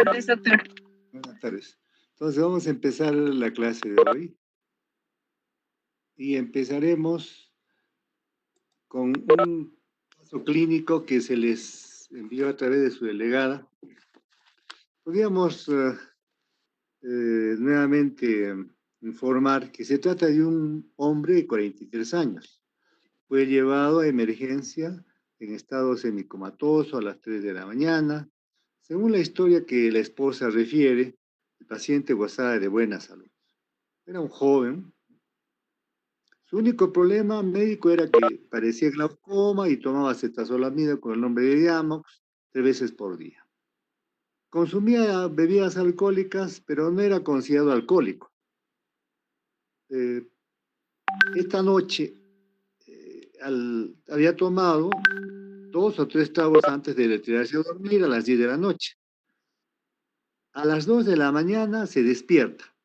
tardes, doctor. Buenas tardes. Entonces vamos a empezar la clase de hoy y empezaremos con un caso clínico que se les envió a través de su delegada. Podríamos nuevamente informar que se trata de un hombre de 43 años. Fue llevado a emergencia en estado semicomatoso a las 3 de la mañana. Según la historia que la esposa refiere, el paciente gozaba de buena salud. Era un joven. Su único problema médico era que padecía glaucoma y tomaba acetazolamida con el nombre de Diamox 3 veces por día. Consumía bebidas alcohólicas, pero no era considerado alcohólico. Esta noche había tomado 2 o 3 tragos antes de retirarse a dormir a las 10 de la noche. A las 2 de la mañana se despierta,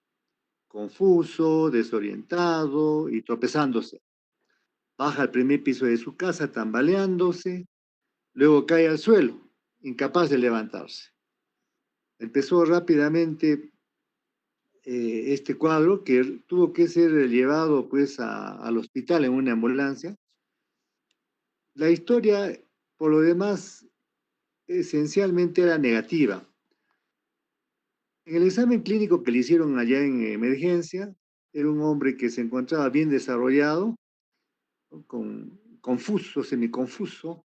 confuso, desorientado y tropezándose. Baja al primer piso de su casa tambaleándose, luego cae al suelo, incapaz de levantarse. Empezó rápidamente este cuadro que tuvo que ser llevado pues al hospital en una ambulancia. La historia, por lo demás, esencialmente era negativa. En el examen clínico que le hicieron allá en emergencia, era un hombre que se encontraba bien desarrollado, confuso, semiconfuso,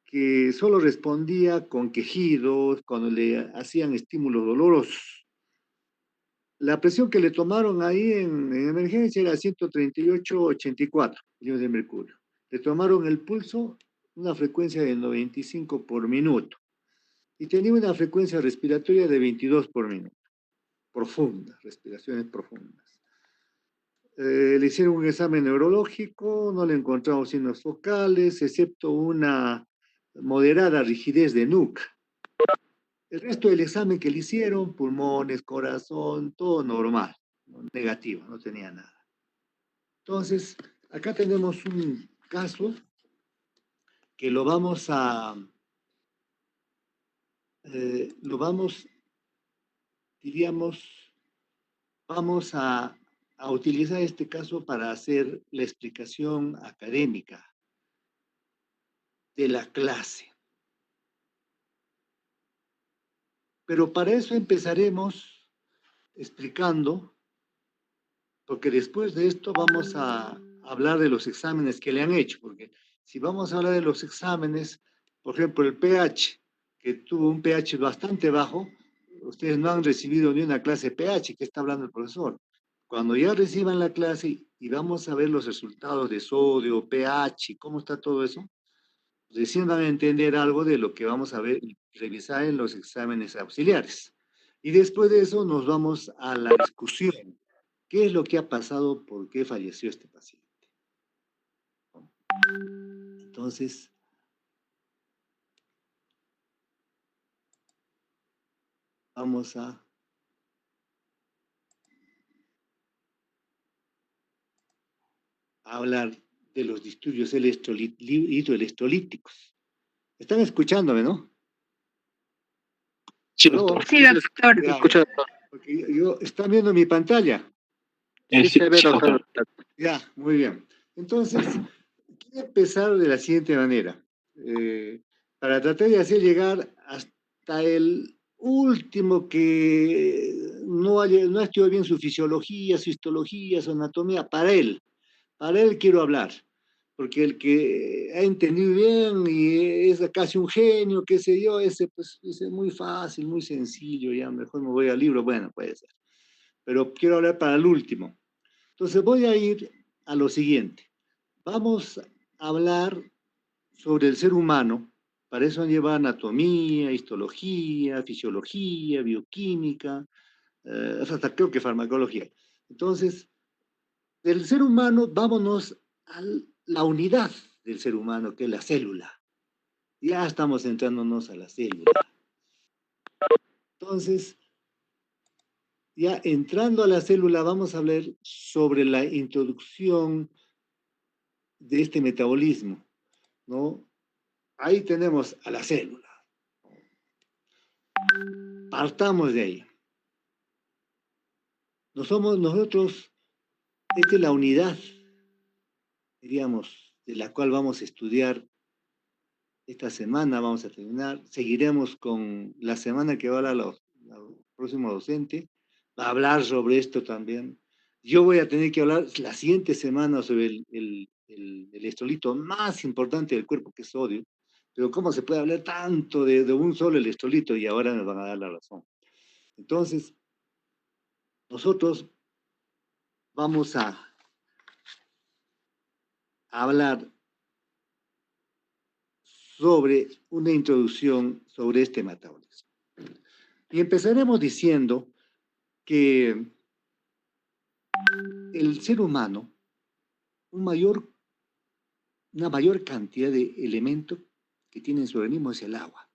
que solo respondía con quejidos cuando le hacían estímulos dolorosos. La presión que le tomaron ahí en emergencia era 138/84 millones de mercurio. Le tomaron el pulso, una frecuencia de 95 por minuto, y tenía una frecuencia respiratoria de 22 por minuto. Profundas, respiraciones profundas. Le hicieron un examen neurológico, no le encontramos signos focales, excepto una moderada rigidez de nuca. El resto del examen que le hicieron, pulmones, corazón, todo normal, negativo, no tenía nada. Entonces, acá tenemos un caso que vamos a utilizar este caso para hacer la explicación académica de la clase. Pero para eso empezaremos explicando, porque después de esto vamos a hablar de los exámenes que le han hecho, porque si vamos a hablar de los exámenes, por ejemplo, el pH, que tuvo un pH bastante bajo, ustedes no han recibido ni una clase pH, que está hablando el profesor. Cuando ya reciban la clase y vamos a ver los resultados de sodio, pH, cómo está todo eso, recién van a entender algo de lo que vamos a ver y revisar en los exámenes auxiliares. Y después de eso nos vamos a la discusión. ¿Qué es lo que ha pasado? ¿Por qué falleció este paciente? Entonces, vamos a hablar de los disturbios hidroelectrolíticos. Están escuchándome, ¿no? Sí, doctor. Sí, doctor. Ya, porque ¿están viendo mi pantalla? Sí, se ve, doctor. Ya, muy bien. Entonces, quiero empezar de la siguiente manera. Para tratar de hacer llegar hasta el último que no ha estudiado bien su fisiología, su histología, su anatomía, para él quiero hablar, porque el que ha entendido bien y es casi un genio, qué sé yo, ese pues es muy fácil, muy sencillo, ya mejor me voy al libro, bueno, puede ser. Pero quiero hablar para el último. Entonces voy a ir a lo siguiente. Vamos a hablar sobre el ser humano. Para eso han llevado anatomía, histología, fisiología, bioquímica, hasta creo que farmacología. Entonces, del ser humano, vámonos a la unidad del ser humano, que es la célula. Ya estamos centrándonos a la célula. Entonces, ya entrando a la célula, vamos a hablar sobre la introducción de este metabolismo, ¿no? Ahí tenemos a la célula. partamos de ahí. Nosotros, esta es la unidad, diríamos, de la cual vamos a estudiar esta semana, vamos a terminar. Seguiremos con la semana que va a la próximo docente, va a hablar sobre esto también. Yo voy a tener que hablar la siguiente semana sobre el electrolito más importante del cuerpo, que es sodio. Pero ¿cómo se puede hablar tanto de un solo electrolito? Y ahora nos van a dar la razón. Entonces, nosotros vamos a hablar sobre una introducción sobre este metabolismo. Y empezaremos diciendo que el ser humano, una mayor cantidad de elementos que tiene en su organismo es el agua.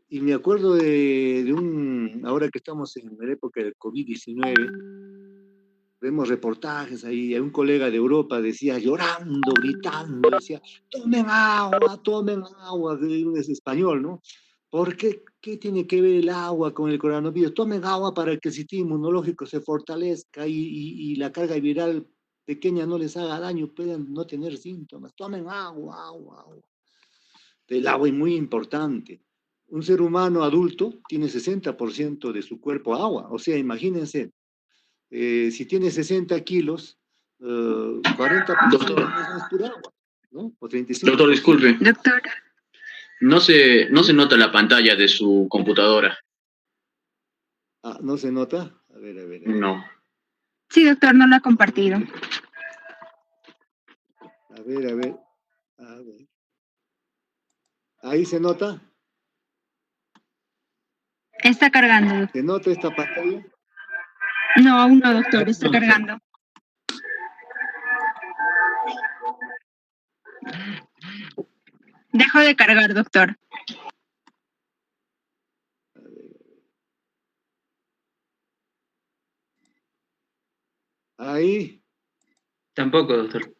Y me acuerdo ahora que estamos en la época del COVID-19, vemos reportajes ahí, un colega de Europa decía, llorando, gritando, decía, tomen agua, es español, ¿no? ¿Por qué? ¿Qué tiene que ver el agua con el coronavirus? Tomen agua para que el sistema inmunológico se fortalezca y la carga viral pequeña no les haga daño, puedan no tener síntomas. Tomen agua. El agua es muy importante. Un ser humano adulto tiene 60% de su cuerpo agua. O sea, imagínense, si tiene 60 kilos, 40% es pura agua, ¿no? O 35%. Doctor, disculpe. Doctor. No se nota la pantalla de su computadora. Ah, ¿no se nota? A ver. No. Sí, doctor, no lo ha compartido. A ver. ¿Ahí se nota? Está cargando. ¿Se nota esta pantalla? No, aún no, doctor, está cargando. Dejo de cargar, doctor. A ver. Ahí. Tampoco, doctor.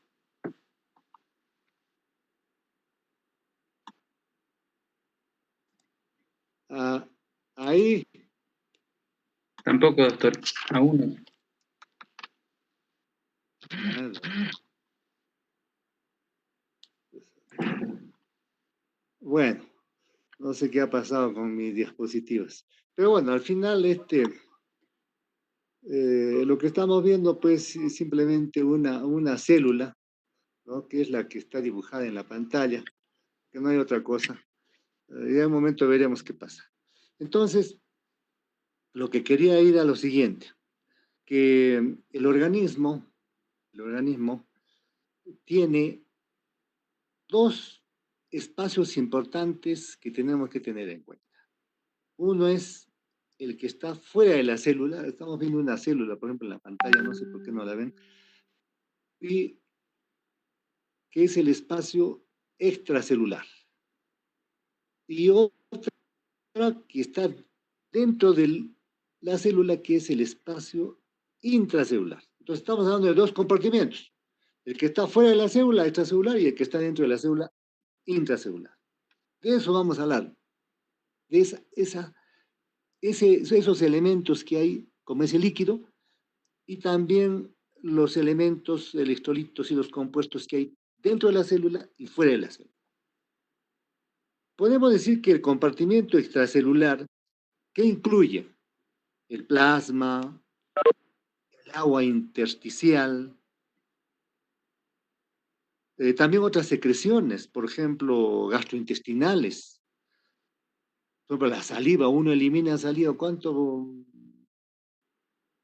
Ahí. Tampoco, doctor. Aún no. Nada. Bueno, no sé qué ha pasado con mis dispositivos. Pero bueno, al final lo que estamos viendo pues es simplemente una célula, ¿no? Que es la que está dibujada en la pantalla, que no hay otra cosa. Ya en un momento veremos qué pasa. Entonces, lo que quería ir a lo siguiente, que el organismo tiene dos espacios importantes que tenemos que tener en cuenta. Uno es el que está fuera de la célula. Estamos viendo una célula, por ejemplo, en la pantalla, no sé por qué no la ven, y que es el espacio extracelular. Y otra que está dentro de la célula, que es el espacio intracelular. Entonces estamos hablando de dos compartimientos. El que está fuera de la célula, extracelular, y el que está dentro de la célula, intracelular. De eso vamos a hablar. De esos elementos que hay, como ese líquido, y también los elementos electrolitos y los compuestos que hay dentro de la célula y fuera de la célula. Podemos decir que el compartimiento extracelular, ¿qué incluye? El plasma, el agua intersticial, también otras secreciones, por ejemplo, gastrointestinales. Por ejemplo, la saliva, uno elimina saliva, ¿cuánto?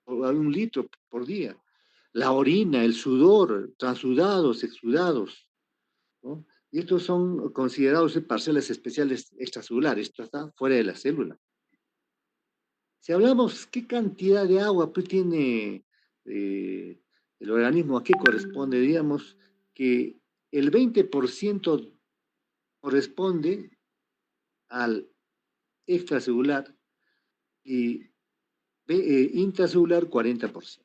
Un litro por día. La orina, el sudor, transudados, exudados, ¿no? Y estos son considerados parcelas especiales extracelulares. Esto está fuera de la célula. Si hablamos qué cantidad de agua pues, tiene el organismo, ¿a qué corresponde? Diríamos que el 20% corresponde al extracelular y intracelular 40%.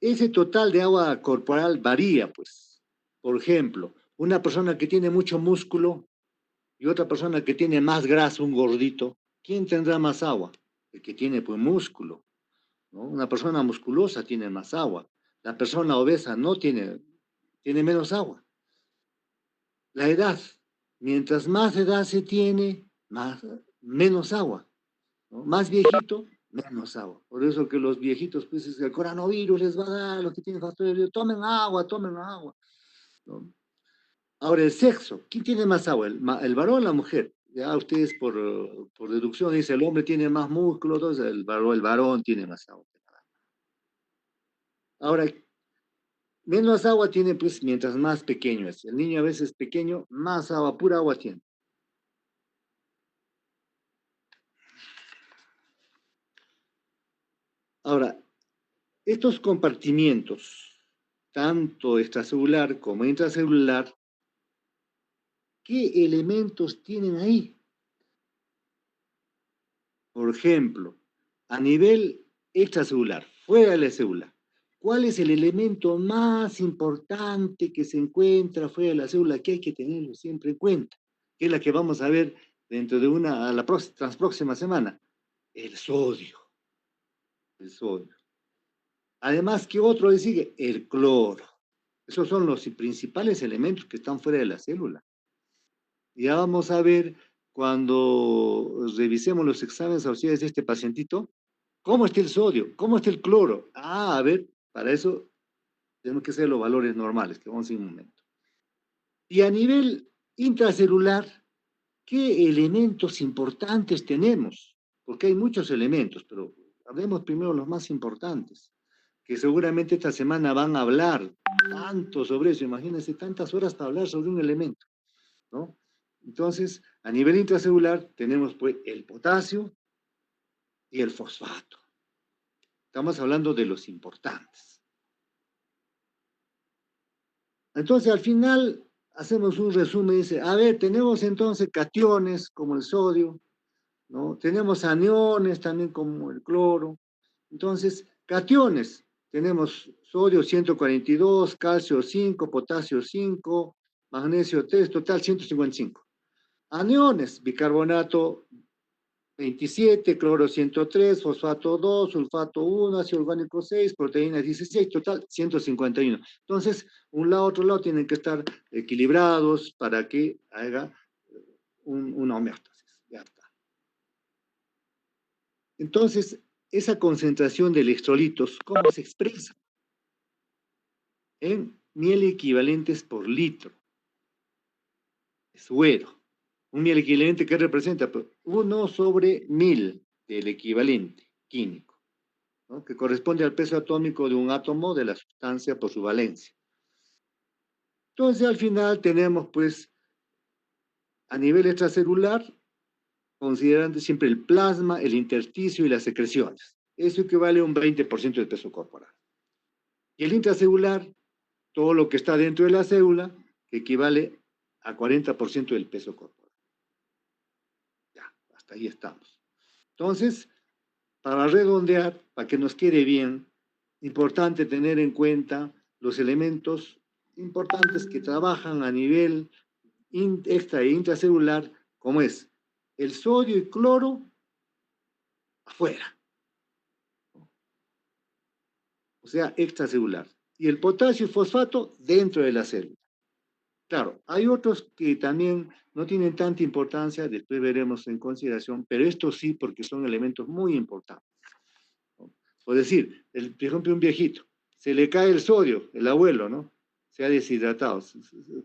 Ese total de agua corporal varía, pues. Por ejemplo, una persona que tiene mucho músculo y otra persona que tiene más grasa, un gordito, ¿quién tendrá más agua? El que tiene pues músculo, ¿no? Una persona musculosa tiene más agua. La persona obesa no tiene, tiene menos agua. La edad, mientras más edad se tiene, menos agua, ¿no? Más viejito, menos agua. Por eso que los viejitos, pues, el coronavirus les va a dar, los que tienen factores, tomen agua, ¿no? Ahora, el sexo, ¿quién tiene más agua? ¿El varón o la mujer? Ya ustedes por deducción dicen, el hombre tiene más músculo, entonces el varón tiene más agua. Ahora, menos agua tiene, pues, mientras más pequeño es. El niño a veces pequeño, más agua, pura agua tiene. Ahora, estos compartimientos, tanto extracelular como intracelular, ¿qué elementos tienen ahí? Por ejemplo, a nivel extracelular, fuera de la célula, ¿cuál es el elemento más importante que se encuentra fuera de la célula que hay que tenerlo siempre en cuenta? Que es la que vamos a ver dentro de la próxima semana. El sodio. El sodio. Además, ¿qué otro le sigue? El cloro. Esos son los principales elementos que están fuera de la célula. Ya vamos a ver cuando revisemos los exámenes auxiliares de este pacientito, cómo está el sodio, cómo está el cloro. A ver, para eso tenemos que hacer los valores normales, que vamos a ver en un momento. Y a nivel intracelular, ¿qué elementos importantes tenemos? Porque hay muchos elementos, pero hablemos primero los más importantes, que seguramente esta semana van a hablar tanto sobre eso. Imagínense tantas horas para hablar sobre un elemento, ¿no? Entonces, a nivel intracelular tenemos pues el potasio y el fosfato. Estamos hablando de los importantes. Entonces, al final, hacemos un resumen y dice, a ver, tenemos entonces cationes como el sodio, ¿no? Tenemos aniones también como el cloro. Entonces, cationes, tenemos sodio 142, calcio 5, potasio 5, magnesio 3, total 155. Aniones, bicarbonato 27, cloro 103, fosfato 2, sulfato 1, ácido orgánico 6, proteínas 16, total 151. Entonces, un lado, otro lado tienen que estar equilibrados para que haga una homeostasis. Ya está. Entonces, esa concentración de electrolitos, ¿cómo se expresa? En miel equivalentes por litro. Suero. Un miel equivalente que representa 1 sobre 1000 del equivalente químico, ¿no? Que corresponde al peso atómico de un átomo de la sustancia por su valencia. Entonces, al final tenemos, pues, a nivel extracelular, considerando siempre el plasma, el intersticio y las secreciones. Eso equivale a un 20% del peso corporal. Y el intracelular, todo lo que está dentro de la célula, que equivale a 40% del peso corporal. Ya, hasta ahí estamos. Entonces, para redondear, para que nos quede bien, importante tener en cuenta los elementos importantes que trabajan a nivel extra e intracelular, como es el sodio y cloro afuera, o sea, extracelular, y el potasio y fosfato dentro de la célula. Claro, hay otros que también no tienen tanta importancia, después veremos en consideración, pero estos sí, porque son elementos muy importantes, ¿no? Por decir, por ejemplo, un viejito, se le cae el sodio, el abuelo, ¿no? Se ha deshidratado,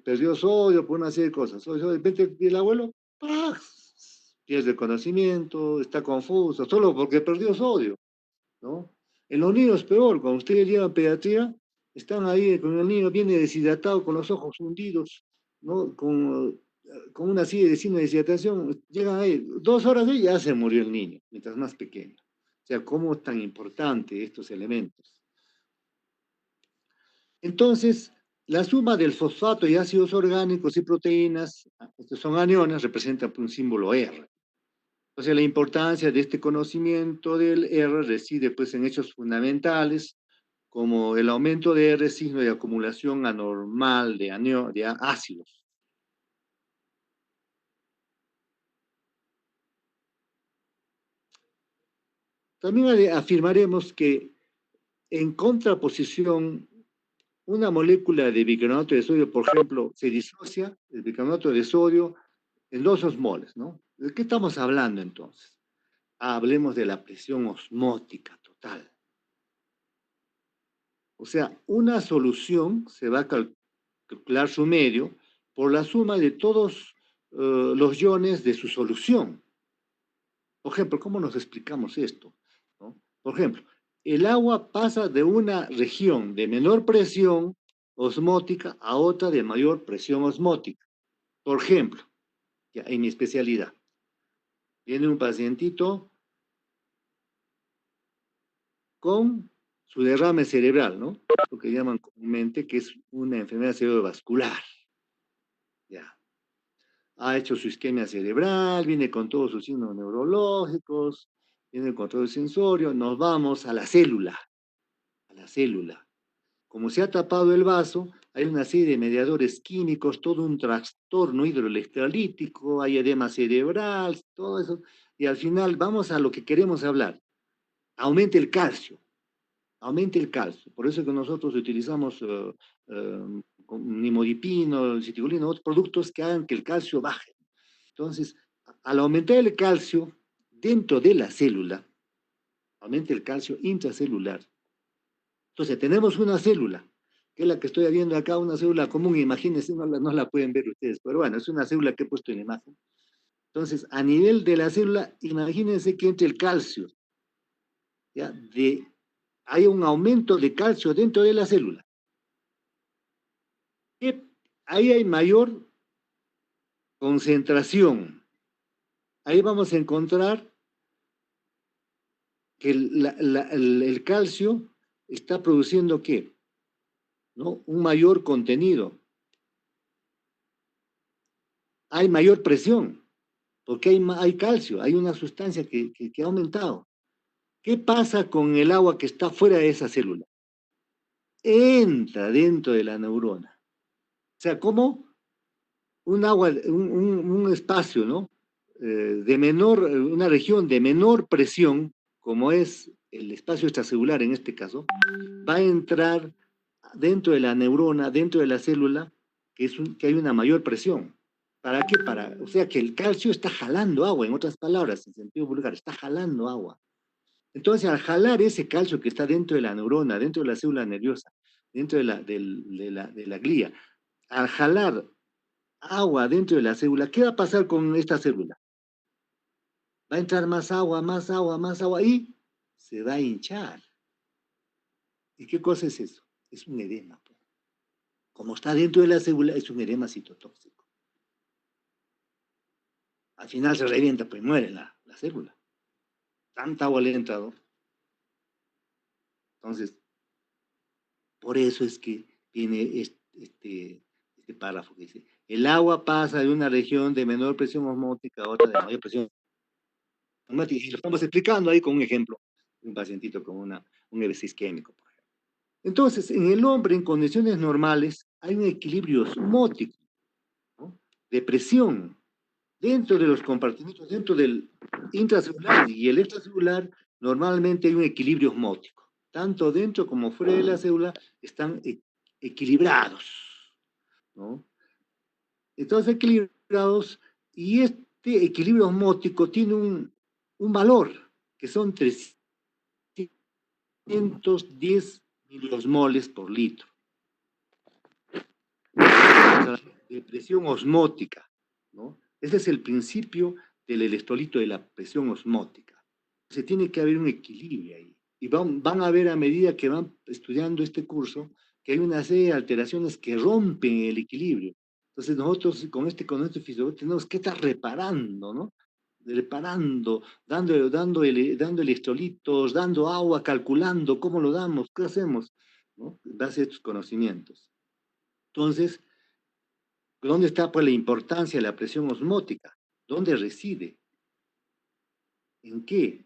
perdió sodio por una serie de cosas. De repente el abuelo, ¡pah!, pierde conocimiento, está confuso, solo porque perdió sodio, ¿no? En los niños peor, cuando ustedes llevan pediatría, están ahí con el niño viene deshidratado, con los ojos hundidos, ¿no? Con una silla de signo de deshidratación, llegan ahí, 2 horas y ya se murió el niño, mientras más pequeño. O sea, cómo es tan importante estos elementos. Entonces, la suma del fosfato y ácidos orgánicos y proteínas, estos son aniones, representan un símbolo R. Entonces, la importancia de este conocimiento del R reside pues en hechos fundamentales, como el aumento de R, signo de acumulación anormal de ácidos. También afirmaremos que en contraposición, una molécula de bicarbonato de sodio, por ejemplo, se disocia el bicarbonato de sodio en 2 osmoles, ¿no? ¿De qué estamos hablando entonces? Hablemos de la presión osmótica total. O sea, una solución se va a calcular su medio por la suma de todos los iones de su solución. Por ejemplo, ¿cómo nos explicamos esto? ¿No? Por ejemplo, el agua pasa de una región de menor presión osmótica a otra de mayor presión osmótica. Por ejemplo, ya en mi especialidad, viene un pacientito con su derrame cerebral, ¿no? Lo que llaman comúnmente que es una enfermedad cerebrovascular. Ya. Ha hecho su isquemia cerebral, viene con todos sus signos neurológicos, viene con todo el sensorio, nos vamos a la célula, a la célula. Como se ha tapado el vaso, hay una serie de mediadores químicos, todo un trastorno hidroelectrolítico, hay edema cerebral, todo eso, y al final vamos a lo que queremos hablar. Aumenta el calcio, aumenta el calcio. Por eso que nosotros utilizamos nimodipino, citigolina, otros productos que hagan que el calcio baje. Entonces, al aumentar el calcio dentro de la célula, aumenta el calcio intracelular. Entonces, tenemos una célula, que es la que estoy viendo acá, una célula común, imagínense, no la pueden ver ustedes, pero bueno, es una célula que he puesto en la imagen. Entonces, a nivel de la célula, imagínense que entre el calcio, ¿ya? Hay un aumento de calcio dentro de la célula. Ahí hay mayor concentración. Ahí vamos a encontrar que el calcio está produciendo ¿qué? ¿No? Un mayor contenido. Hay mayor presión, porque hay calcio, hay una sustancia que ha aumentado. ¿Qué pasa con el agua que está fuera de esa célula? Entra dentro de la neurona. O sea, como un espacio, ¿no? Una región de menor presión, como es el espacio extracelular en este caso, va a entrar dentro de la neurona, dentro de la célula, que hay una mayor presión. ¿Para qué? O sea, que el calcio está jalando agua, en otras palabras, en sentido vulgar, está jalando agua. Entonces, al jalar ese calcio que está dentro de la neurona, dentro de la célula nerviosa, dentro de la glía, al jalar agua dentro de la célula, ¿qué va a pasar con esta célula? Va a entrar más agua, más agua, más agua y se va a hinchar. ¿Y qué cosa es eso? Es un edema. Como está dentro de la célula, es un edema citotóxico. Al final se revienta, pues muere la célula. Tanta agua le ha entrado. Entonces, por eso es que viene este párrafo que dice, el agua pasa de una región de menor presión osmótica a otra de mayor presión osmótica. Y lo estamos explicando ahí con un ejemplo, un pacientito con un EBC isquémico, por ejemplo. Entonces, en el hombre, en condiciones normales, hay un equilibrio osmótico, ¿no? De presión dentro de los compartimentos, dentro del intracelular y el extracelular, normalmente hay un equilibrio osmótico. Tanto dentro como fuera de la célula están equilibrados, ¿no? Entonces, equilibrados, y este equilibrio osmótico tiene un valor, que son 310 miliosmoles por litro. De presión osmótica, ¿no? Ese es el principio del electrolito de la presión osmótica. Se tiene que haber un equilibrio ahí. Y van a ver a medida que van estudiando este curso que hay una serie de alteraciones que rompen el equilibrio. Entonces nosotros con este fisiología tenemos que estar reparando, ¿no? Reparando, dando electrolitos, dando agua, calculando cómo lo damos, qué hacemos, ¿no? En base a estos conocimientos. Entonces, ¿dónde está pues la importancia de la presión osmótica? ¿Dónde reside? ¿En qué?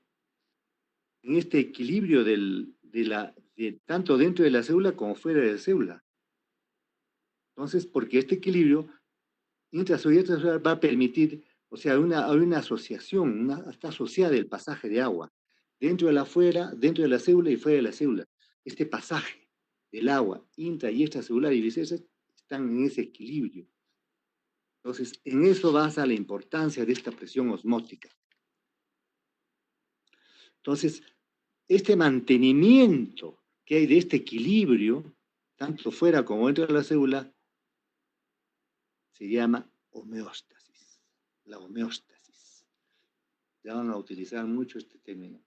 En este equilibrio tanto dentro de la célula como fuera de la célula. Entonces, porque este equilibrio intracelular y extracelular va a permitir, o sea, hay una asociación, está asociada el pasaje de agua dentro de la célula y fuera de la célula. Este pasaje del agua intra y extracelular y viceversa están en ese equilibrio. Entonces, en eso basa la importancia de esta presión osmótica. Entonces, este mantenimiento que hay de este equilibrio, tanto fuera como dentro de la célula, se llama homeostasis. La homeostasis. Ya van a utilizar mucho este término.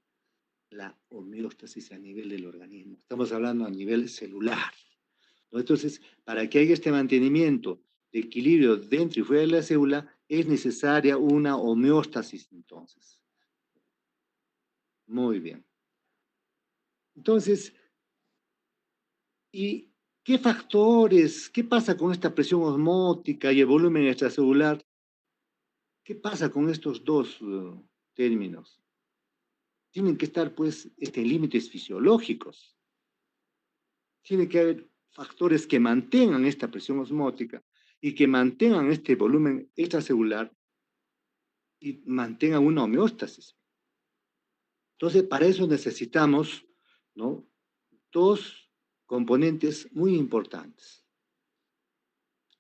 La homeostasis a nivel del organismo. Estamos hablando a nivel celular, ¿no? Entonces, para que haya este mantenimiento de equilibrio dentro y fuera de la célula, es necesaria una homeostasis, entonces. Muy bien. Entonces, ¿y qué factores, qué pasa con esta presión osmótica y el volumen extracelular? ¿Qué pasa con estos dos términos? Tienen que estar, pues, en límites fisiológicos. Tiene que haber factores que mantengan esta presión osmótica y que mantengan este volumen extracelular y mantengan una homeostasis. Entonces, para eso necesitamos, ¿no?, dos componentes muy importantes.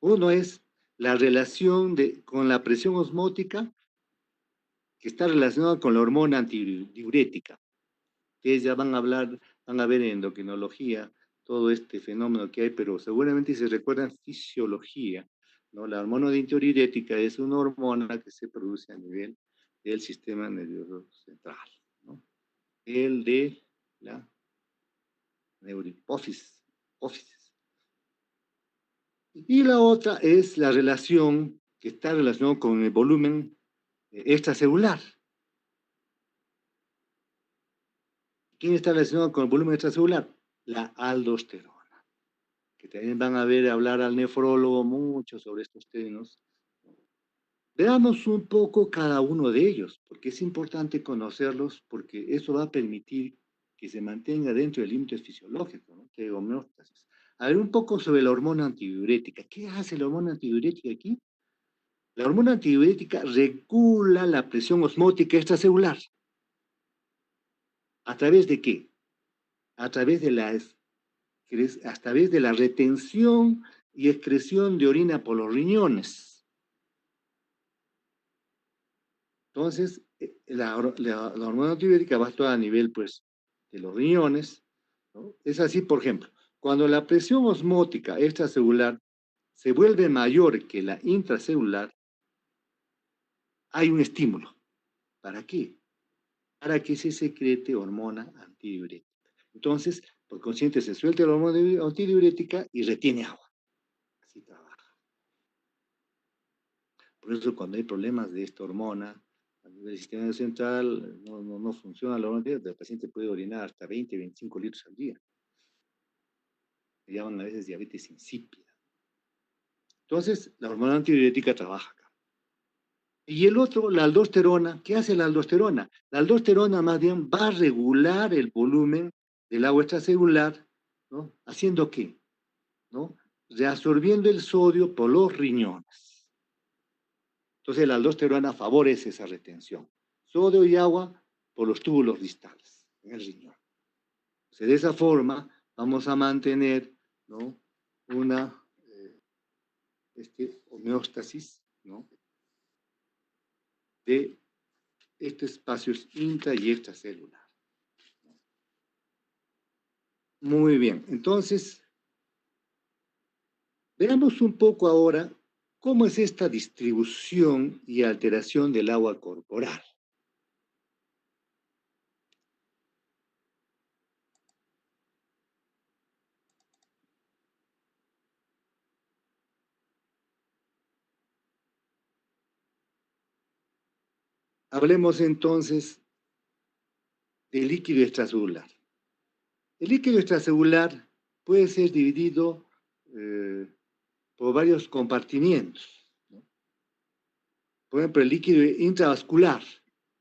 Uno es la relación con la presión osmótica, que está relacionada con la hormona antidiurética. Ustedes ya van a ver en endocrinología todo este fenómeno que hay, pero seguramente si se recuerdan fisiología, ¿no? La hormona antidiurética es una hormona que se produce a nivel del sistema nervioso central, ¿no? El de la neurohipófisis. Y la otra es la relación que está relacionada con el volumen extracelular. ¿Quién está relacionado con el volumen extracelular? La aldosterona, que también van a ver hablar al nefrólogo mucho sobre estos términos. Veamos un poco cada uno de ellos, porque es importante conocerlos, porque eso va a permitir que se mantenga dentro del límite fisiológico, ¿no?, de homeostasis. A ver, un poco sobre la hormona antidiurética. ¿Qué hace la hormona antidiurética aquí? La hormona antidiurética regula la presión osmótica extracelular. ¿A través de qué? A través de la retención y excreción de orina por los riñones. Entonces, la hormona antidiurética va a actuar a nivel, pues, de los riñones, ¿no? Es así, por ejemplo, cuando la presión osmótica extracelular se vuelve mayor que la intracelular, hay un estímulo. ¿Para qué? Para que se secrete hormona antidiurética. Entonces, por consiguiente, se suelta la hormona antidiurética y retiene agua. Así trabaja. Por eso, cuando hay problemas de esta hormona, a nivel del sistema central, no funciona la hormona antidiurética, el paciente puede orinar hasta 20, 25 litros al día. Se llaman a veces diabetes insípida. Entonces, la hormona antidiurética trabaja acá. Y el otro, la aldosterona. ¿Qué hace la aldosterona? La aldosterona más bien va a regular el volumen del agua extracelular, ¿no? ¿Haciendo qué? ¿No? Reabsorbiendo el sodio por los riñones. Entonces la aldosterona favorece esa retención. Sodio y agua por los túbulos distales en el riñón. Entonces, de esa forma vamos a mantener, ¿no?, una homeostasis, ¿no?, de estos espacios intra y extracelular. Muy bien, entonces, veamos un poco ahora cómo es esta distribución y alteración del agua corporal. Hablemos entonces del líquido extracelular. El líquido extracelular puede ser dividido por varios compartimientos, ¿no? Por ejemplo, el líquido intravascular,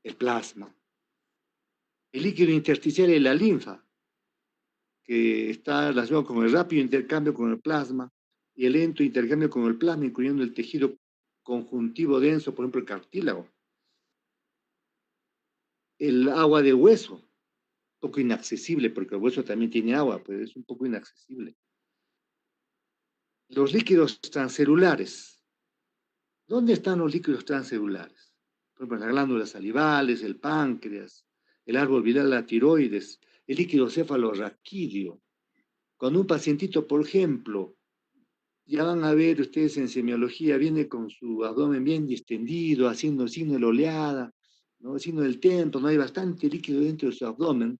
el plasma. El líquido intersticial es la linfa, que está relacionado con el rápido intercambio con el plasma y el lento intercambio con el plasma, incluyendo el tejido conjuntivo denso, por ejemplo, el cartílago. El agua de hueso, poco inaccesible, porque el hueso también tiene agua, pero es un poco inaccesible. Los líquidos transcelulares. ¿Dónde están los líquidos transcelulares? Por ejemplo, las glándulas salivales, el páncreas, el árbol viral, la tiroides, el líquido cefalorraquídeo. Cuando un pacientito, por ejemplo, ya van a ver ustedes en semiología, viene con su abdomen bien distendido, haciendo el signo de la oleada, ¿no? El signo del templo, no hay bastante líquido dentro de su abdomen.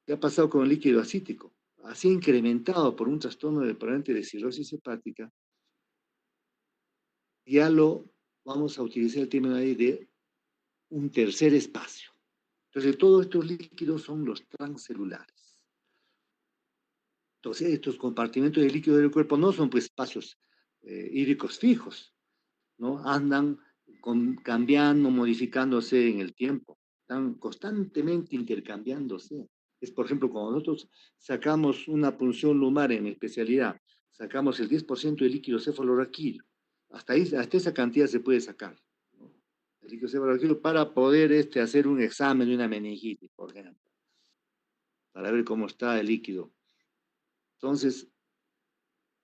¿Qué ha pasado con el líquido acítico? Así incrementado por un trastorno de probablemente de cirrosis hepática, ya lo vamos a utilizar el término ahí de un tercer espacio. Entonces, todos estos líquidos son los transcelulares. Entonces, estos compartimentos de líquido del cuerpo no son pues espacios hídricos fijos, ¿no? Andan cambiando, modificándose en el tiempo, están constantemente intercambiándose. Es, por ejemplo, cuando nosotros sacamos una punción lumbar en mi especialidad, sacamos el 10% de líquido cefalorraquídeo, hasta esa cantidad se puede sacar, ¿no? El líquido cefalorraquídeo para poder hacer un examen de una meningitis, por ejemplo, para ver cómo está el líquido. Entonces,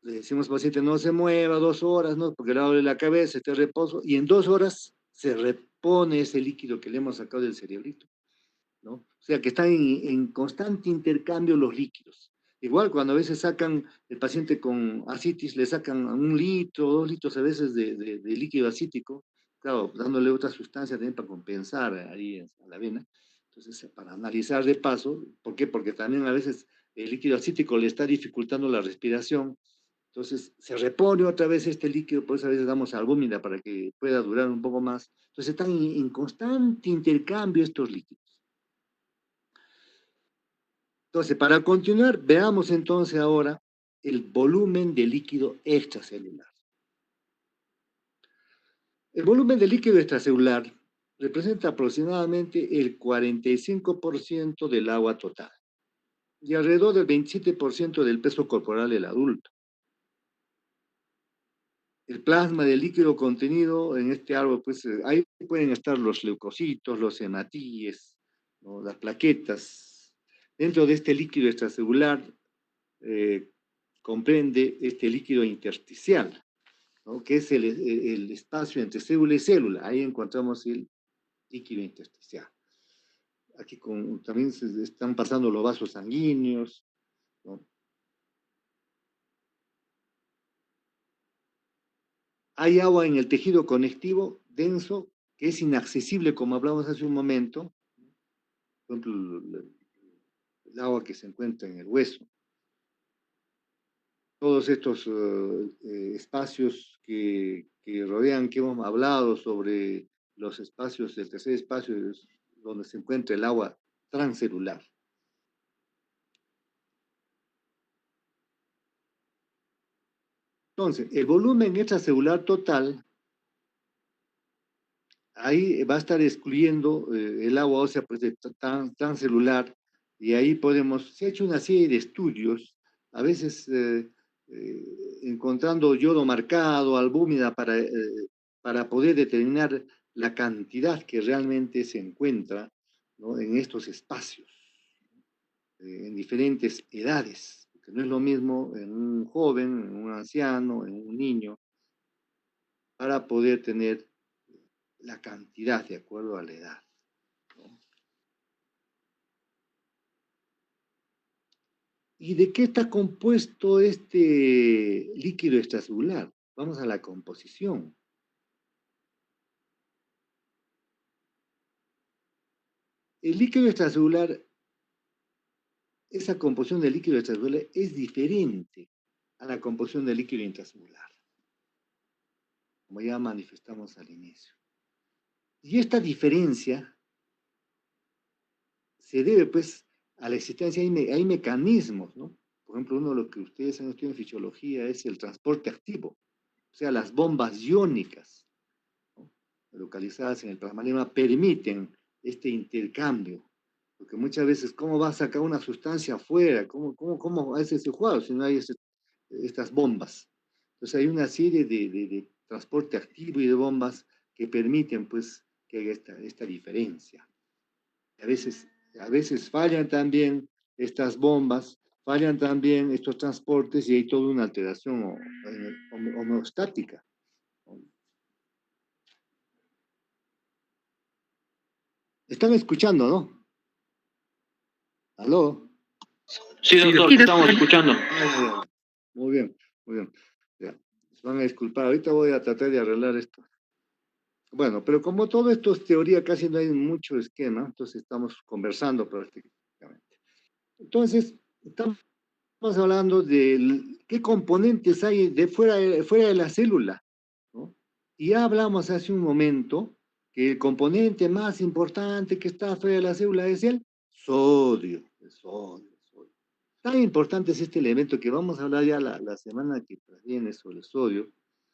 le decimos al paciente no se mueva 2 horas, ¿no? Porque le duele la cabeza, esté reposo, y en 2 horas se repone ese líquido que le hemos sacado del cerebrito, ¿no? O sea que están en constante intercambio los líquidos. Igual cuando a veces sacan el paciente con ascitis, le sacan 1 litro, 2 litros a veces de líquido acítico, claro, dándole otra sustancia también para compensar ahí a la vena. Entonces, para analizar de paso, ¿por qué? Porque también a veces el líquido acítico le está dificultando la respiración, entonces se repone otra vez este líquido, por eso a veces damos albúmina para que pueda durar un poco más. Entonces están en constante intercambio estos líquidos. Entonces, para continuar, veamos entonces ahora el volumen de líquido extracelular. El volumen de líquido extracelular representa aproximadamente el 45% del agua total y alrededor del 27% del peso corporal del adulto. El plasma del líquido contenido en este árbol, pues ahí pueden estar los leucocitos, los hematíes, ¿no? Las plaquetas. Dentro de este líquido extracelular eh, comprende este líquido intersticial, ¿no? Que es el espacio entre célula y célula. Ahí encontramos el líquido intersticial. Aquí también se están pasando los vasos sanguíneos, ¿no? Hay agua en el tejido conectivo denso que es inaccesible, como hablamos hace un momento, por ejemplo, el agua que se encuentra en el hueso. Todos estos espacios que rodean, que hemos hablado sobre los espacios, el tercer espacio es donde se encuentra el agua transcelular. Entonces, el volumen extracelular total, ahí va a estar excluyendo el agua ósea pues, transcelular, y ahí se ha hecho una serie de estudios, a veces encontrando yodo marcado, albúmina, para poder determinar la cantidad que realmente se encuentra, ¿no? En estos espacios, en diferentes edades, porque no es lo mismo en un joven, en un anciano, en un niño, para poder tener la cantidad de acuerdo a la edad, ¿no? ¿Y de qué está compuesto este líquido extracelular? Vamos a la composición. El líquido extracelular, esa composición del líquido extracelular es diferente a la composición del líquido intracelular, como ya manifestamos al inicio. Y esta diferencia se debe, pues, a la existencia, hay mecanismos, ¿no? Por ejemplo, uno de lo que ustedes han estudiado en fisiología es el transporte activo, o sea, las bombas iónicas, ¿no? Localizadas en el plasma permiten este intercambio, porque muchas veces, ¿cómo va a sacar una sustancia afuera? ¿Cómo hace ese juego si no hay estas bombas? Entonces hay una serie de transporte activo y de bombas que permiten, pues, que haya esta diferencia. A veces, a veces fallan también estas bombas, fallan también estos transportes y hay toda una alteración homeostática. Están escuchando, ¿no? ¿Aló? Sí, doctor, Sí, te estamos doctor. escuchando. Ah, ya. Muy bien, muy bien. Ya. Se van a disculpar, ahorita voy a tratar de arreglar esto. Bueno, pero como todo esto es teoría, casi no hay mucho esquema, entonces estamos conversando prácticamente. Entonces, estamos hablando de qué componentes hay de fuera de la célula, ¿no? Y ya hablamos hace un momento que el componente más importante que está fuera de la célula es el sodio. El sodio, el sodio. Tan importante es este elemento que vamos a hablar ya la semana que viene sobre el sodio,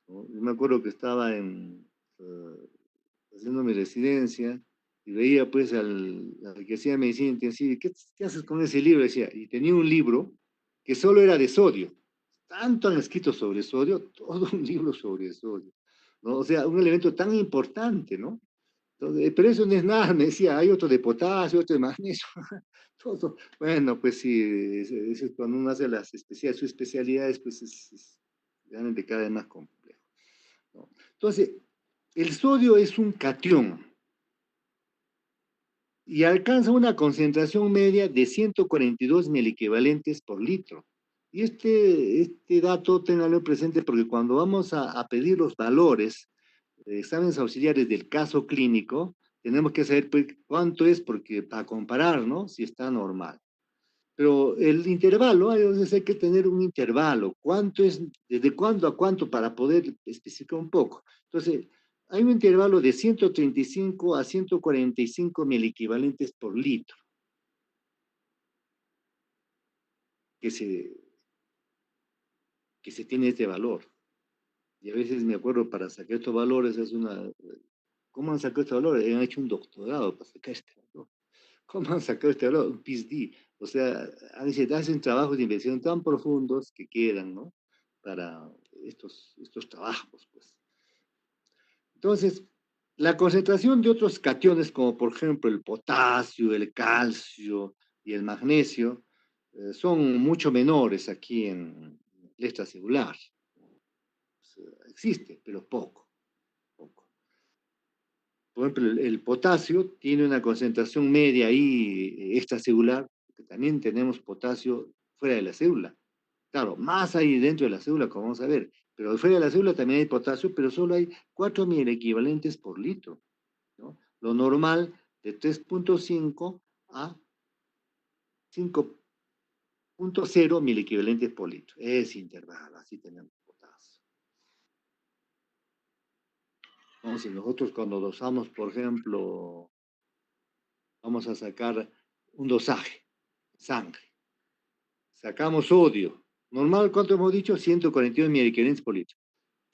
¿no? Yo me acuerdo que estaba haciendo mi residencia y veía pues al que hacía medicina intensiva, y ¿qué haces con ese libro? Decía, y tenía un libro que solo era de sodio. Tanto han escrito sobre sodio, todo un libro sobre sodio, ¿no? O sea, un elemento tan importante, ¿no? Entonces, pero eso no es nada, me decía, hay otro de potasio, otro de magnesio, todo. Bueno, pues sí, cuando uno hace sus especialidades, pues es realmente cada vez más complejo, ¿no? Entonces, el sodio es un catión y alcanza una concentración media de 142 miliequivalentes por litro. Y este dato ténganlo presente porque cuando vamos a pedir los valores de exámenes auxiliares del caso clínico, tenemos que saber pues, cuánto es porque para comparar, ¿no? Si está normal. Pero el intervalo, a veces hay que tener un intervalo. ¿Cuánto es, desde cuándo a cuánto para poder especificar un poco? Entonces, hay un intervalo de 135 a 145 miliequivalentes por litro que se, que se tiene este valor. Y a veces me acuerdo para sacar estos valores es una... ¿Cómo han sacado este valor? Han hecho un doctorado para sacar este valor. ¿Cómo han sacado este valor? Un PhD. O sea, hacen trabajos de investigación tan profundos que quedan, ¿no? Para estos trabajos, pues. Entonces, la concentración de otros cationes, como por ejemplo el potasio, el calcio y el magnesio, son mucho menores aquí en el extracelular. O sea, existe, pero poco, poco. Por ejemplo, el potasio tiene una concentración media ahí extracelular, porque también tenemos potasio fuera de la célula. Claro, más ahí dentro de la célula, como vamos a ver, pero fuera de la célula también hay potasio, pero solo hay 4.000 equivalentes por litro, ¿no? Lo normal de 3.5 a 5.0 mil equivalentes por litro. Es intervalo, así tenemos potasio. Entonces, nosotros cuando dosamos, por ejemplo, vamos a sacar un dosaje, sangre. Sacamos sodio. Normal, ¿cuánto hemos dicho? 142 miliequivalentes por litro.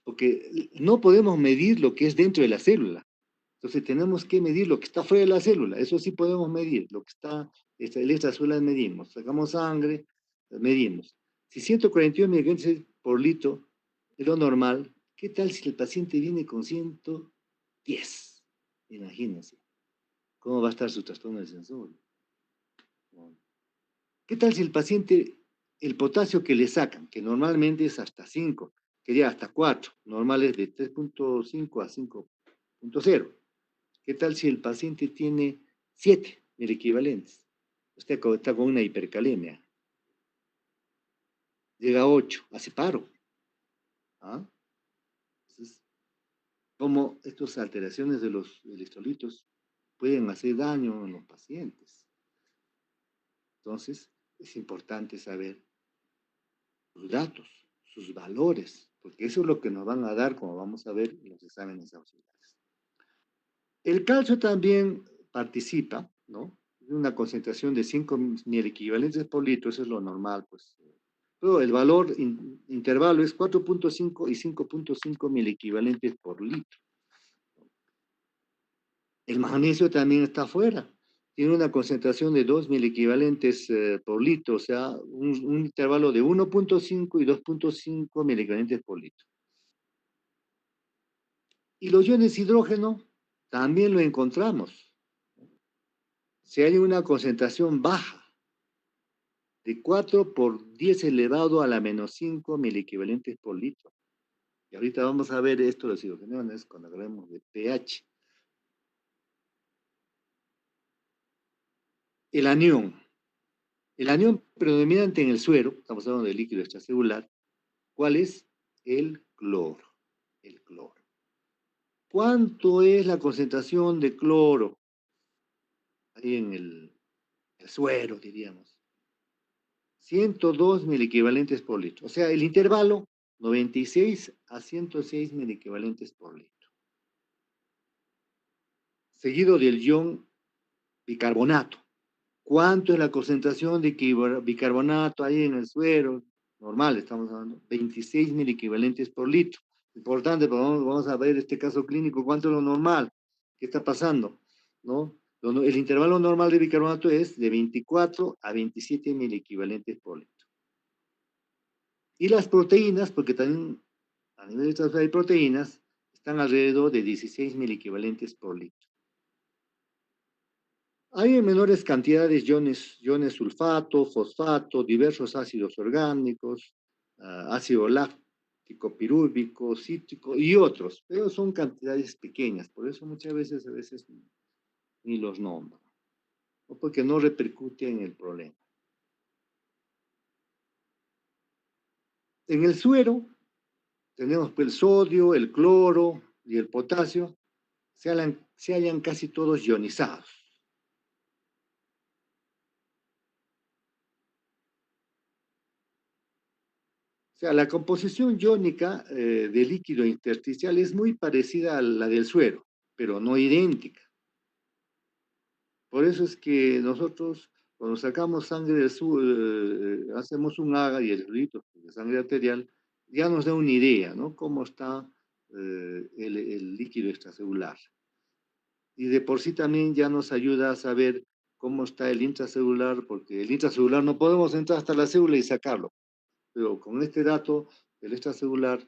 Porque no podemos medir lo que es dentro de la célula. Entonces tenemos que medir lo que está fuera de la célula. Eso sí podemos medir. Lo que está, el extracelular medimos. Sacamos sangre, medimos. Si 142 mililitros por litro es lo normal, ¿qué tal si el paciente viene con 110? Imagínense. ¿Cómo va a estar su trastorno del sensorio? ¿Qué tal si el paciente, el potasio que le sacan, que normalmente es hasta 5, quería hasta 4, normal es de 3.5 a 5.0? ¿Qué tal si el paciente tiene 7 mil equivalentes? Usted está con una hipercalemia. Llega a 8, hace paro. ¿Ah? Entonces, ¿cómo estas alteraciones de los electrolitos pueden hacer daño en los pacientes? Entonces, es importante saber sus datos, sus valores, porque eso es lo que nos van a dar, como vamos a ver en los exámenes auxiliares. El calcio también participa, ¿no? En una concentración de 5 mil equivalentes por litro, eso es lo normal, pues. Pero el valor intervalo es 4.5 y 5.5 mil equivalentes por litro. El magnesio también está afuera. Tiene una concentración de 2 mil equivalentes por litro, o sea, un intervalo de 1.5 y 2.5 mil equivalentes por litro. Y los iones hidrógeno también lo encontramos. se halla una concentración baja de 4 por 10 elevado a la menos 5 miliequivalentes por litro. Y ahorita vamos a ver esto de los hidrogenones cuando hablemos de pH. El anión. El anión predominante en el suero, estamos hablando de líquido extracelular, ¿cuál es? El cloro. El cloro. ¿Cuánto es la concentración de cloro ahí en el suero, diríamos? 102 miliequivalentes por litro. O sea, el intervalo 96 a 106 miliequivalentes por litro. Seguido del ion bicarbonato. ¿Cuánto es la concentración de bicarbonato ahí en el suero? Normal, estamos hablando, 26 miliequivalentes por litro. Importante, pero vamos a ver este caso clínico, ¿cuánto es lo normal? ¿Qué está pasando? ¿No? El intervalo normal de bicarbonato es de 24 a 27 miliequivalentes por litro. Y las proteínas, porque también a nivel de transfer hay proteínas, están alrededor de 16 miliequivalentes por litro. Hay en menores cantidades iones sulfato, fosfato, diversos ácidos orgánicos, ácido láctico, pirúvico, cítrico y otros, pero son cantidades pequeñas, por eso muchas veces a veces ni los nombran, o porque no repercute en el problema. En el suero tenemos pues, el sodio, el cloro y el potasio, se hallan casi todos ionizados. O sea, la composición iónica del líquido intersticial es muy parecida a la del suero, pero no idéntica. Por eso es que nosotros, cuando sacamos sangre del suero, hacemos un AGA y el fluido de sangre arterial, ya nos da una idea, ¿no? Cómo está el líquido extracelular. Y de por sí también ya nos ayuda a saber cómo está el intracelular, porque el intracelular no podemos entrar hasta la célula y sacarlo. Pero con este dato del extracelular,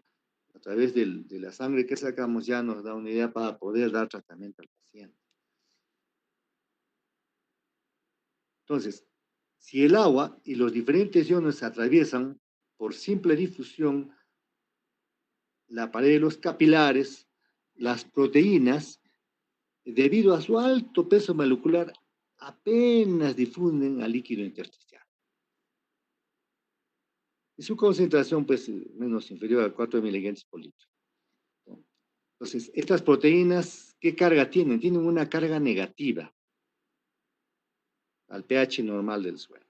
a través de la sangre que sacamos, ya nos da una idea para poder dar tratamiento al paciente. Entonces, si el agua y los diferentes iones se atraviesan por simple difusión, la pared de los capilares, las proteínas, debido a su alto peso molecular, apenas difunden al líquido intersticial. Y su concentración, pues, menos inferior a 4 miligramos por litro. Entonces, estas proteínas, ¿qué carga tienen? Tienen una carga negativa al pH normal del suelo.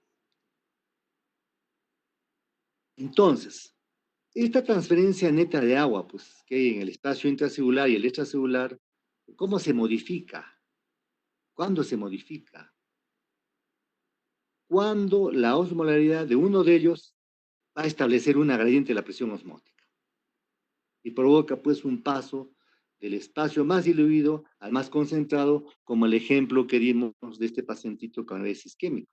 Entonces, esta transferencia neta de agua, pues, que hay en el espacio intracelular y el extracelular, ¿cómo se modifica? ¿Cuándo se modifica? Cuando la osmolaridad de uno de ellos va a establecer una gradiente de la presión osmótica y provoca, pues, un paso del espacio más diluido al más concentrado, como el ejemplo que dimos de este pacientito con análisis isquémico.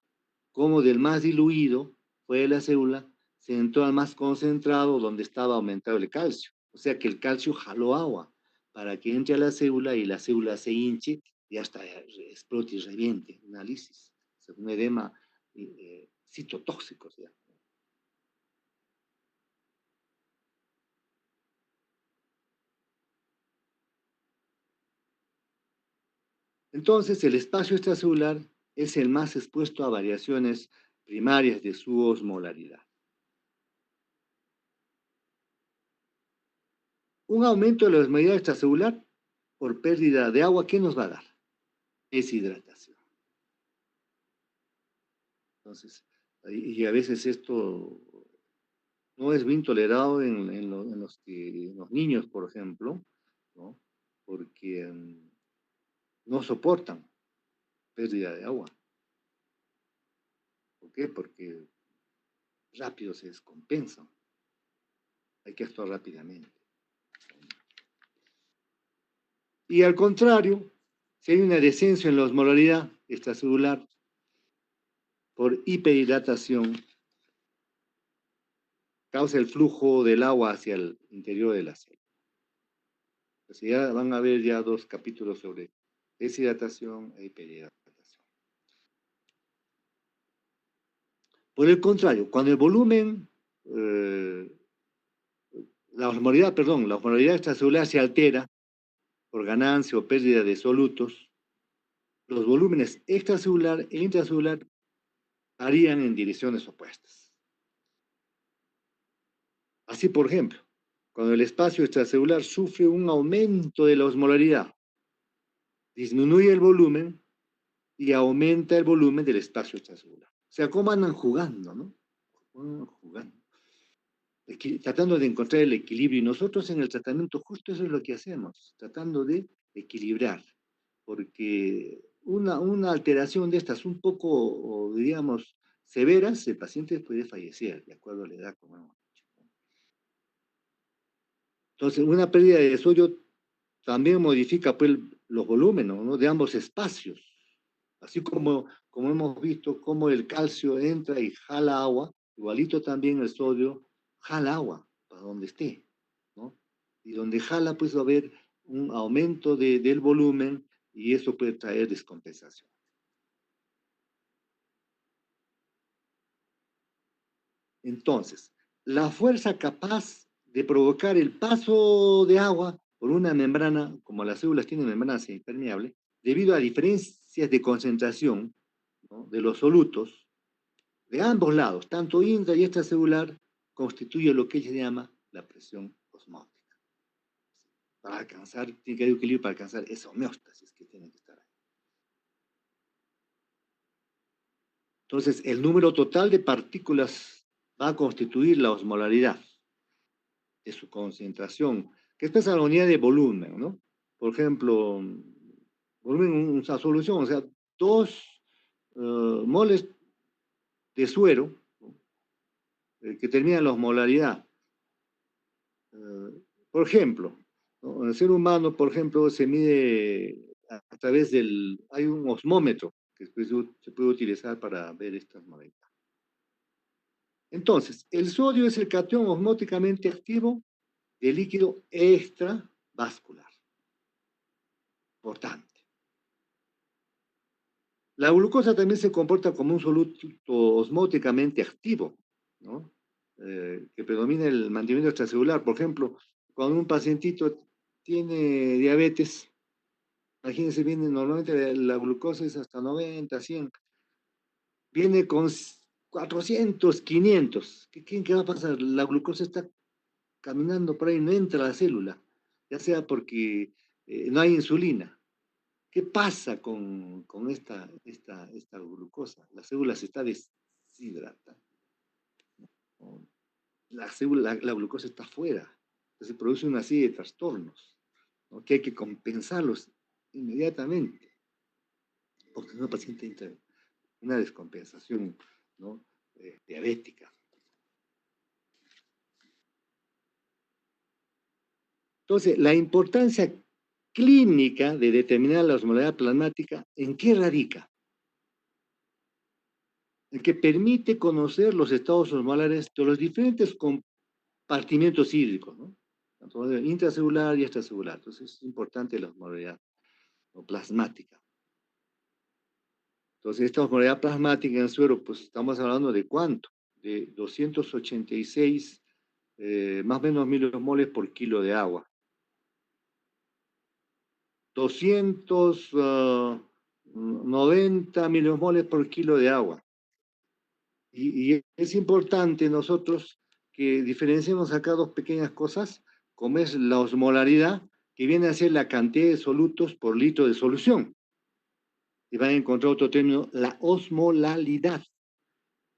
Como del más diluido fue de la célula, se entró al más concentrado donde estaba aumentado el calcio. O sea que el calcio jaló agua para que entre a la célula y la célula se hinche y hasta explote y reviente, una lisis, un edema citotóxico. O sea. Entonces, el espacio extracelular es el más expuesto a variaciones primarias de su osmolaridad. Un aumento de la osmolaridad extracelular por pérdida de agua, ¿qué nos va a dar? Deshidratación. Entonces, y a veces esto no es bien tolerado en los niños, por ejemplo, ¿no? Porque no soportan pérdida de agua. ¿Por qué? Porque rápido se descompensan. Hay que actuar rápidamente. Y al contrario, si hay un descenso en la osmolaridad extracelular por hiperhidratación, causa el flujo del agua hacia el interior de la célula. Entonces ya van a ver ya 2 capítulos sobre deshidratación e hiperhidratación. Por el contrario, cuando el volumen, la osmolaridad extracelular se altera por ganancia o pérdida de solutos, los volúmenes extracelular e intracelular varían en direcciones opuestas. Así, por ejemplo, cuando el espacio extracelular sufre un aumento de la osmolaridad, disminuye el volumen y aumenta el volumen del espacio extracelular. O sea, cómo andan jugando, ¿no? Jugando. Tratando de encontrar el equilibrio. Y nosotros en el tratamiento justo eso es lo que hacemos, tratando de equilibrar. Porque una alteración de estas un poco, digamos, severas, el paciente puede fallecer, de acuerdo a la edad, como hemos dicho. Entonces, una pérdida de sodio también modifica pues, los volúmenes, ¿no? De ambos espacios. Así como hemos visto cómo el calcio entra y jala agua, igualito también el sodio jala agua para donde esté, ¿no? Y donde jala, pues va a haber un aumento del volumen y eso puede traer descompensación. Entonces, la fuerza capaz de provocar el paso de agua por una membrana, como las células tienen membrana semipermeable, debido a diferencias de concentración, ¿no? De los solutos, de ambos lados, tanto intra y extracelular, constituye lo que se llama la presión osmótica. Para alcanzar, tiene que haber equilibrio para alcanzar esa homeostasis que tiene que estar ahí. Entonces, el número total de partículas va a constituir la osmolaridad de su concentración, que esta es la unidad de volumen, ¿no? Por ejemplo, volumen, una solución, o sea, 2 moles de suero, ¿no? Que terminan la osmolaridad. Por ejemplo, ¿no? En el ser humano, por ejemplo, se mide a través hay un osmómetro que se puede utilizar para ver estas modalidades. Entonces, el sodio es el catión osmóticamente activo del líquido extravascular. Importante. La glucosa también se comporta como un soluto osmóticamente activo, ¿no? Que predomina el mantenimiento extracelular. Por ejemplo, cuando un pacientito tiene diabetes, imagínense, normalmente la glucosa es hasta 90, 100, viene con 400, 500. ¿Qué va a pasar? La glucosa está caminando por ahí, no entra a la célula, ya sea porque no hay insulina. ¿Qué pasa con esta glucosa? La célula se está deshidratando. La glucosa está fuera. Entonces produce una serie de trastornos, ¿no? Que hay que compensarlos inmediatamente. Porque una paciente entra una descompensación, ¿no? Diabética. Entonces, la importancia clínica de determinar la osmolaridad plasmática, ¿en qué radica? En que permite conocer los estados osmolares de los diferentes compartimientos hídricos, ¿no? Tanto intracelular y extracelular. Entonces, es importante la osmolaridad, ¿no? Plasmática. Entonces, esta osmolaridad plasmática en el suero, pues estamos hablando de ¿cuánto? De 286 más o menos milimoles por kilo de agua. 290 milimoles por kilo de agua. Y es importante nosotros que diferenciemos acá dos pequeñas cosas, como es la osmolaridad, que viene a ser la cantidad de solutos por litro de solución. Y van a encontrar otro término, la osmolalidad.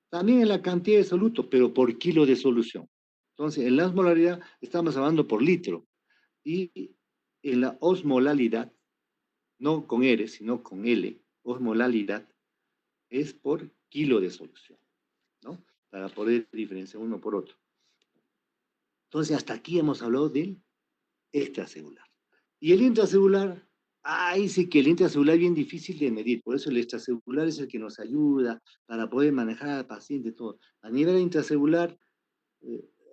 También es la cantidad de solutos, pero por kilo de solución. Entonces, en la osmolaridad estamos hablando por litro. Y en la osmolalidad, no con R, sino con L, osmolalidad, es por kilo de solución, ¿no? Para poder diferenciar uno por otro. Entonces, hasta aquí hemos hablado del extracelular. Y el intracelular, ahí sí que el intracelular es bien difícil de medir, por eso el extracelular es el que nos ayuda para poder manejar al paciente todo. A nivel intracelular,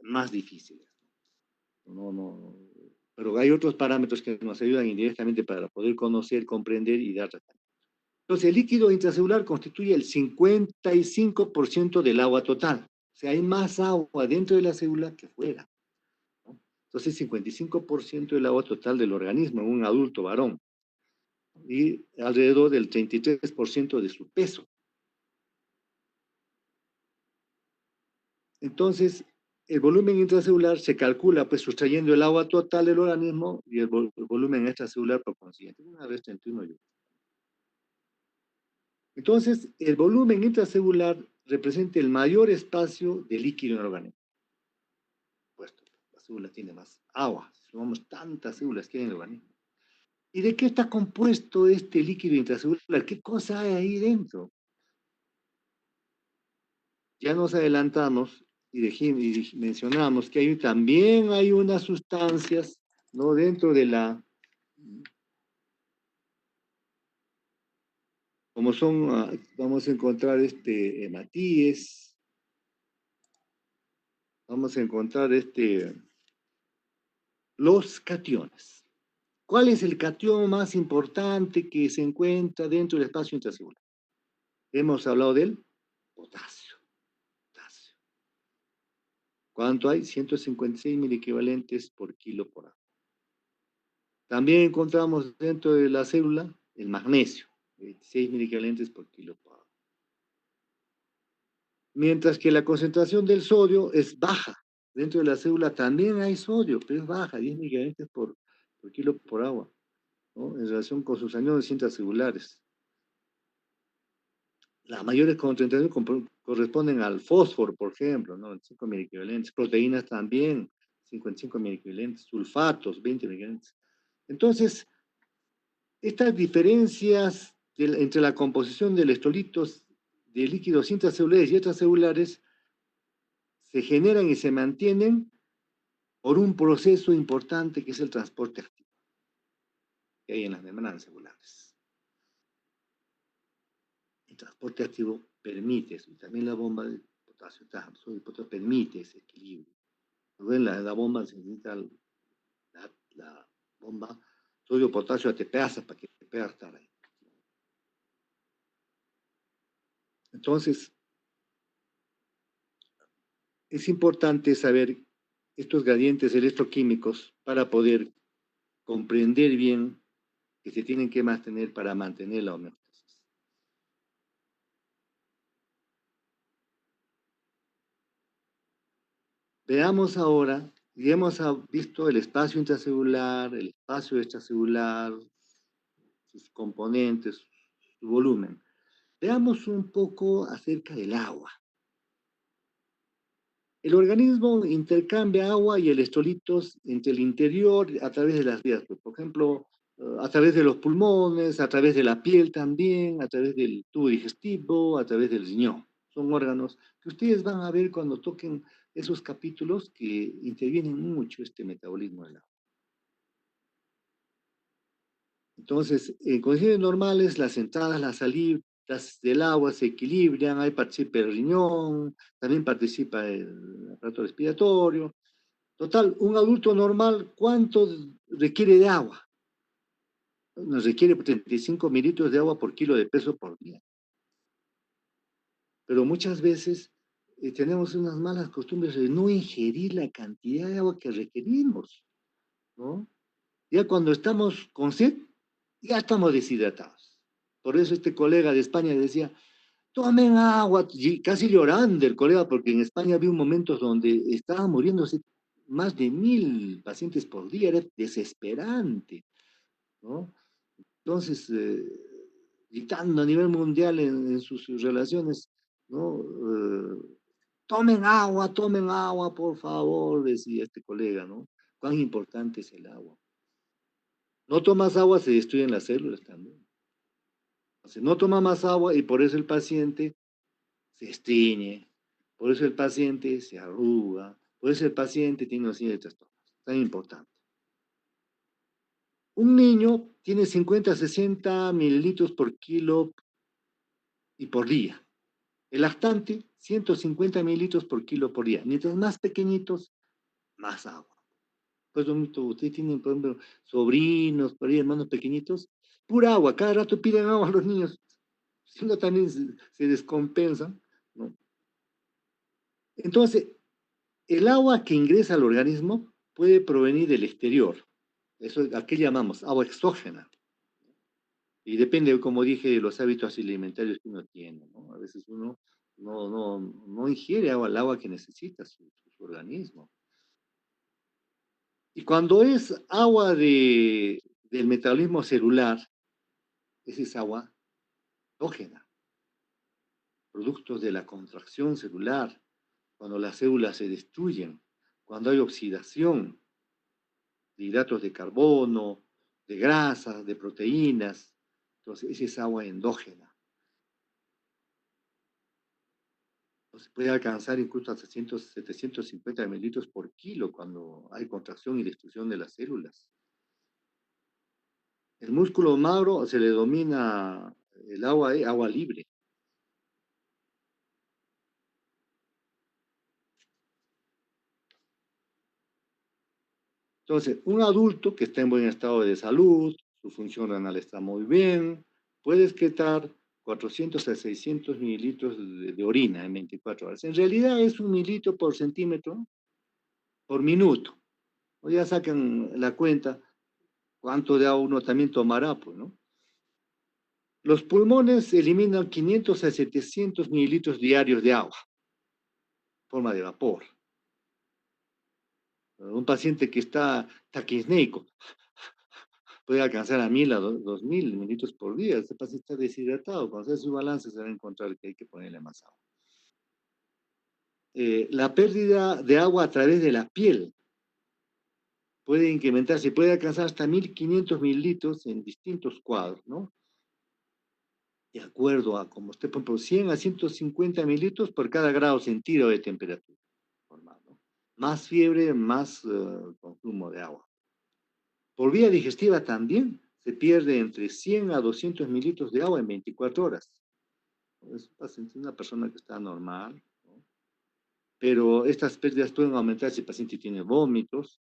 más difícil. No, pero hay otros parámetros que nos ayudan indirectamente para poder conocer, comprender y dar tratamiento. Entonces, el líquido intracelular constituye el 55% del agua total. O sea, hay más agua dentro de la célula que fuera, ¿no? Entonces, 55% del agua total del organismo en un adulto varón y alrededor del 33% de su peso. Entonces, el volumen intracelular se calcula pues sustrayendo el agua total del organismo y el volumen extracelular por consiguiente. Una vez 31 yo. Entonces, el volumen intracelular representa el mayor espacio de líquido en el organismo. Puesto, la célula tiene más agua, si sumamos tantas células que hay en el organismo. ¿Y de qué está compuesto este líquido intracelular? ¿Qué cosa hay ahí dentro? Ya nos adelantamos y mencionamos que también hay unas sustancias, ¿no? Dentro de la, como son, vamos a encontrar hematíes, vamos a encontrar los cationes. ¿Cuál es el catión más importante que se encuentra dentro del espacio intracelular? Hemos hablado del potasio. Potasio. ¿Cuánto hay? 156 equivalentes por kilo por agua. También encontramos dentro de la célula el magnesio, 26 equivalentes por kilo por agua. Mientras que la concentración del sodio es baja. Dentro de la célula también hay sodio, pero es baja, 10 equivalentes por kilo por agua, ¿no? En relación con sus aniones intracelulares. Las mayores concentraciones corresponden al fósforo, por ejemplo, ¿no? 5 equivalentes. Proteínas también, 55 equivalentes. Sulfatos, 20 equivalentes. Entonces, estas diferencias entre la composición de electrolitos de líquidos intracelulares y extracelulares se generan y se mantienen por un proceso importante que es el transporte activo que hay en las membranas celulares. El transporte activo permite eso, y también la bomba de potasio, permite ese equilibrio. En la bomba se necesita la bomba sodio-potasio ATPasa para que pueda estar ahí. Entonces, es importante saber estos gradientes electroquímicos para poder comprender bien que se tienen que mantener para mantener la homeostasis. Veamos ahora, ya hemos visto el espacio intracelular, el espacio extracelular, sus componentes, su volumen. Veamos un poco acerca del agua. El organismo intercambia agua y electrolitos entre el interior a través de las vías, por ejemplo, a través de los pulmones, a través de la piel también, a través del tubo digestivo, a través del riñón. Son órganos que ustedes van a ver cuando toquen esos capítulos que intervienen mucho este metabolismo del agua. Entonces, en condiciones normales, las entradas, las salidas del agua se equilibran, ahí participa el riñón, también participa el aparato respiratorio. Total, un adulto normal, ¿cuánto requiere de agua? Nos requiere 35 mililitros de agua por kilo de peso por día. Pero muchas veces tenemos unas malas costumbres de no ingerir la cantidad de agua que requerimos, ¿no? Ya cuando estamos con sed, ya estamos deshidratados. Por eso este colega de España decía, tomen agua, y casi llorando el colega, porque en España había momentos donde estaban muriéndose más de 1000 pacientes por día, era desesperante, ¿no? Entonces, gritando a nivel mundial en sus relaciones, ¿no? Tomen agua, por favor, decía este colega, ¿no? Cuán importante es el agua. No tomas agua, se destruyen las células también. Entonces, no toma más agua y por eso el paciente se estriñe, por eso el paciente se arruga, por eso el paciente tiene una serie de trastornos. Tan importante. Un niño tiene 50 a 60 mililitros por kilo y por día. El lactante, 150 mililitros por kilo por día. Mientras más pequeñitos, más agua. Pues ustedes tienen, por ejemplo, sobrinos, por ahí, hermanos pequeñitos, pura agua. Cada rato piden agua a los niños. Si no, también se descompensa, ¿no? Entonces, el agua que ingresa al organismo puede provenir del exterior. Eso, ¿a qué llamamos? Agua exógena. Y depende, como dije, de los hábitos alimentarios que uno tiene, ¿no? A veces uno no ingiere agua, el agua que necesita su organismo. Y cuando es agua del metabolismo celular, esa es agua exógena, productos de la contracción celular, cuando las células se destruyen, cuando hay oxidación de hidratos de carbono, de grasas, de proteínas. Entonces, esa es agua endógena. Entonces, puede alcanzar incluso hasta 750 mililitros por kilo cuando hay contracción y destrucción de las células. El músculo magro se le domina el agua, agua libre. Entonces, un adulto que está en buen estado de salud, su función renal está muy bien, puede excretar 400 a 600 mililitros de orina en 24 horas. En realidad es 1 mililitro por centímetro por minuto. O ya sacan la cuenta cuánto de agua uno también tomará, pues, ¿no? Los pulmones eliminan 500 a 700 mililitros diarios de agua, en forma de vapor. Un paciente que está taquisneico puede alcanzar a 1000 a 2000 mililitros por día. Este paciente está deshidratado. Cuando se hace su balance se va a encontrar que hay que ponerle más agua. La pérdida de agua a través de la piel puede incrementarse, puede alcanzar hasta 1500 mililitros en distintos cuadros, ¿no? De acuerdo a como usted, por ejemplo, 100 a 150 mililitros por cada grado centígrado de temperatura. Normal, ¿no? Más fiebre, más consumo de agua. Por vía digestiva también se pierde entre 100 a 200 mililitros de agua en 24 horas. Es una persona que está normal, ¿no? Pero estas pérdidas pueden aumentar si el paciente tiene vómitos,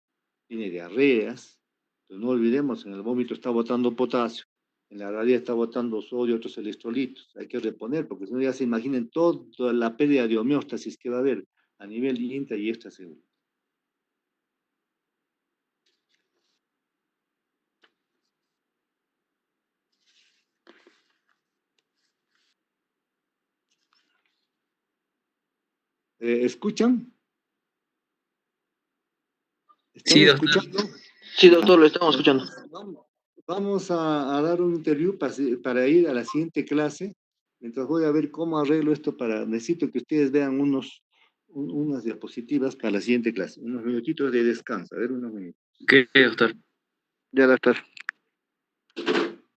tiene diarreas. Entonces no olvidemos, en el vómito está botando potasio, en la diarrea está botando sodio y otros electrolitos. Hay que reponer, porque si no ya se imaginen toda la pérdida de homeostasis que va a haber a nivel intra y extracelular. ¿Escuchan? ¿Están Sí, doctor. escuchando? Sí, doctor, lo estamos escuchando. Vamos a dar un interview para ir a la siguiente clase. Mientras voy a ver cómo arreglo esto necesito que ustedes vean unas diapositivas para la siguiente clase. Unos minutitos de descanso. A ver, unos minutos. ¿Qué, doctor? Ya, doctor.